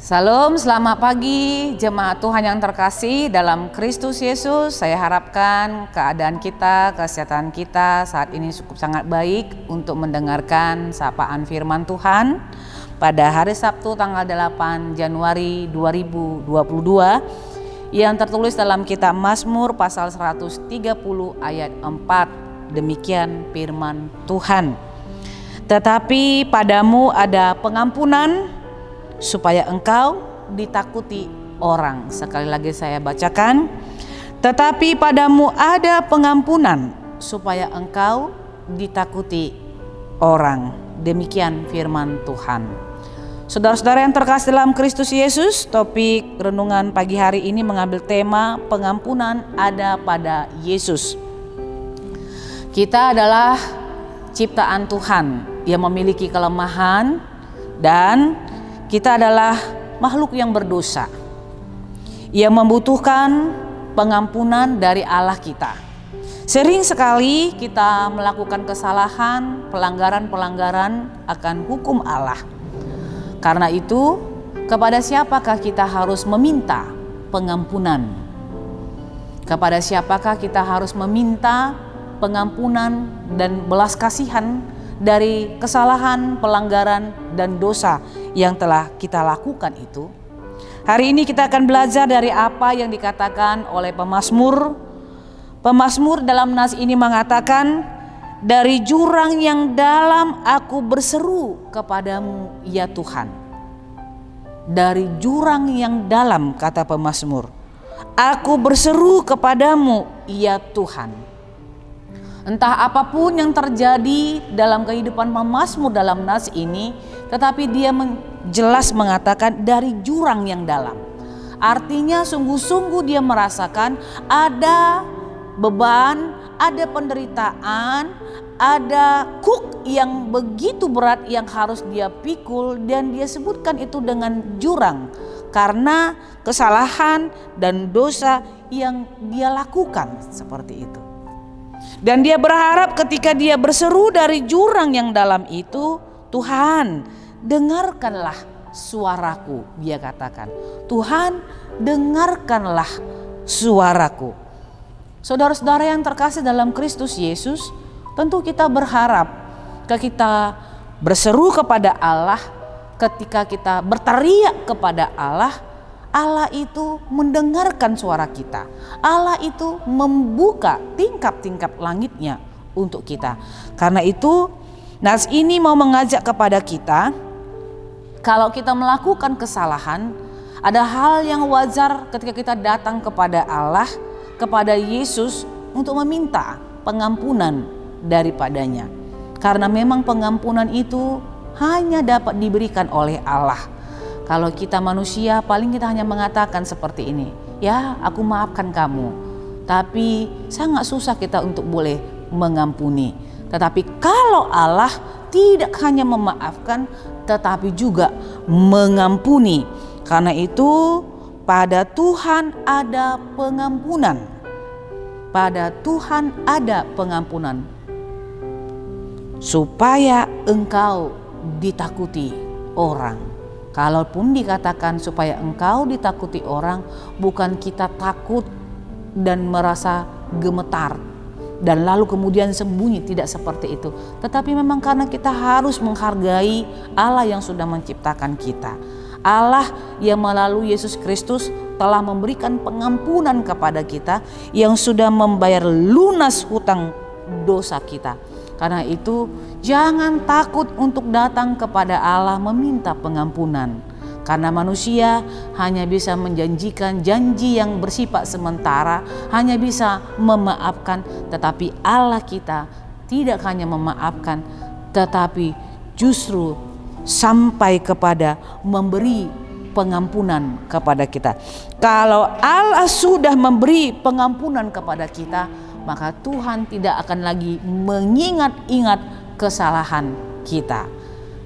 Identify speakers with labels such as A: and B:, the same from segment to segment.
A: Salam, selamat pagi jemaat Tuhan yang terkasih dalam Kristus Yesus. Saya harapkan keadaan kita, kesehatan kita saat ini cukup sangat baik untuk mendengarkan sapaan firman Tuhan pada hari Sabtu tanggal 8 Januari 2022 yang tertulis dalam kitab Mazmur pasal 130 ayat 4. Demikian firman Tuhan. Tetapi padamu ada pengampunan supaya engkau ditakuti orang. Sekali lagi saya bacakan. Tetapi padamu ada pengampunan supaya engkau ditakuti orang. Demikian firman Tuhan. Saudara-saudara yang terkasih dalam Kristus Yesus, topik renungan pagi hari ini mengambil tema pengampunan ada pada Yesus. Kita adalah ciptaan Tuhan yang memiliki kelemahan dan kita adalah makhluk yang berdosa, yang membutuhkan pengampunan dari Allah kita. Sering sekali kita melakukan kesalahan, pelanggaran-pelanggaran akan hukum Allah. Karena itu, kepada siapakah kita harus meminta pengampunan? Kepada siapakah kita harus meminta pengampunan dan belas kasihan dari kesalahan, pelanggaran, dan dosa yang telah kita lakukan itu? Hari ini kita akan belajar dari apa yang dikatakan oleh pemazmur. Pemazmur dalam nas ini mengatakan, dari jurang yang dalam aku berseru kepadamu ya Tuhan. Dari jurang yang dalam, kata pemazmur, aku berseru kepadamu ya Tuhan. Entah apapun yang terjadi dalam kehidupan pemazmur dalam nas ini, tetapi dia jelas mengatakan dari jurang yang dalam. Artinya sungguh-sungguh dia merasakan ada beban, ada penderitaan, ada kuk yang begitu berat yang harus dia pikul, dan dia sebutkan itu dengan jurang karena kesalahan dan dosa yang dia lakukan seperti itu. Dan dia berharap ketika dia berseru dari jurang yang dalam itu, Tuhan dengarkanlah suaraku, dia katakan. Tuhan dengarkanlah suaraku. Saudara-saudara yang terkasih dalam Kristus Yesus, tentu kita berharap ketika kita berseru kepada Allah, ketika kita berteriak kepada Allah, Allah itu mendengarkan suara kita. Allah itu membuka tingkap-tingkap langitnya untuk kita. Karena itu nas ini mau mengajak kepada kita, kalau kita melakukan kesalahan, ada hal yang wajar ketika kita datang kepada Allah, kepada Yesus untuk meminta pengampunan daripadanya. Karena memang pengampunan itu hanya dapat diberikan oleh Allah. Kalau kita manusia, paling kita hanya mengatakan seperti ini, ya aku maafkan kamu. Tapi sangat susah kita untuk boleh mengampuni. Tetapi kalau Allah tidak hanya memaafkan, tetapi juga mengampuni. Karena itu pada Tuhan ada pengampunan. Pada Tuhan ada pengampunan. Supaya engkau ditakuti orang. Kalaupun dikatakan supaya engkau ditakuti orang, bukan kita takut dan merasa gemetar dan lalu kemudian sembunyi, tidak seperti itu. Tetapi memang karena kita harus menghargai Allah yang sudah menciptakan kita. Allah yang melalui Yesus Kristus telah memberikan pengampunan kepada kita, yang sudah membayar lunas hutang dosa kita. Karena itu jangan takut untuk datang kepada Allah meminta pengampunan. Karena manusia hanya bisa menjanjikan janji yang bersifat sementara, hanya bisa memaafkan. Tetapi Allah kita tidak hanya memaafkan, tetapi justru sampai kepada memberi pengampunan kepada kita. Kalau Allah sudah memberi pengampunan kepada kita, maka Tuhan tidak akan lagi mengingat-ingat kesalahan kita.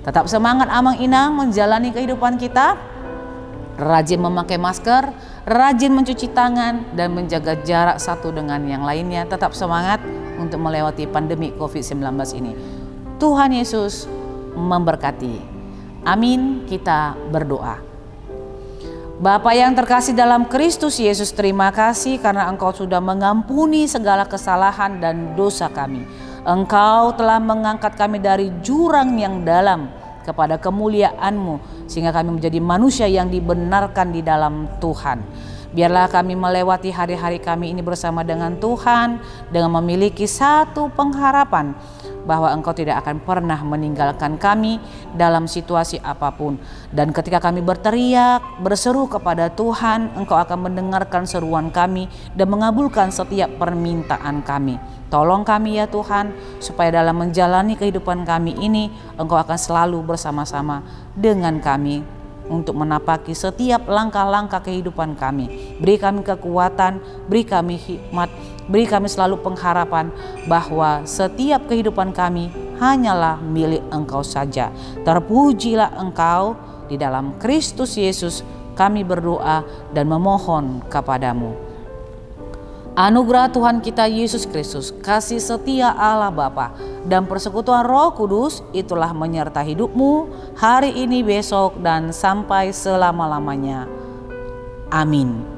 A: Tetap semangat amang-inang menjalani kehidupan kita, rajin memakai masker, rajin mencuci tangan, dan menjaga jarak satu dengan yang lainnya. Tetap semangat untuk melewati pandemi COVID-19 ini. Tuhan Yesus memberkati. Amin. Kita berdoa. Bapa yang terkasih dalam Kristus Yesus, terima kasih karena Engkau sudah mengampuni segala kesalahan dan dosa kami. Engkau telah mengangkat kami dari jurang yang dalam kepada kemuliaan-Mu, sehingga kami menjadi manusia yang dibenarkan di dalam Tuhan. Biarlah kami melewati hari-hari kami ini bersama dengan Tuhan, dengan memiliki satu pengharapan, bahwa Engkau tidak akan pernah meninggalkan kami dalam situasi apapun. Dan ketika kami berteriak, berseru kepada Tuhan, Engkau akan mendengarkan seruan kami dan mengabulkan setiap permintaan kami. Tolong kami ya Tuhan, supaya dalam menjalani kehidupan kami ini, Engkau akan selalu bersama-sama dengan kami untuk menapaki setiap langkah-langkah kehidupan kami. Beri kami kekuatan, beri kami hikmat, beri kami selalu pengharapan bahwa setiap kehidupan kami hanyalah milik Engkau saja. Terpujilah Engkau. Di dalam Kristus Yesus kami berdoa dan memohon kepadamu. Anugerah Tuhan kita Yesus Kristus, kasih setia Allah Bapa, dan persekutuan Roh Kudus itulah menyertai hidupmu hari ini, besok, dan sampai selama-lamanya. Amin.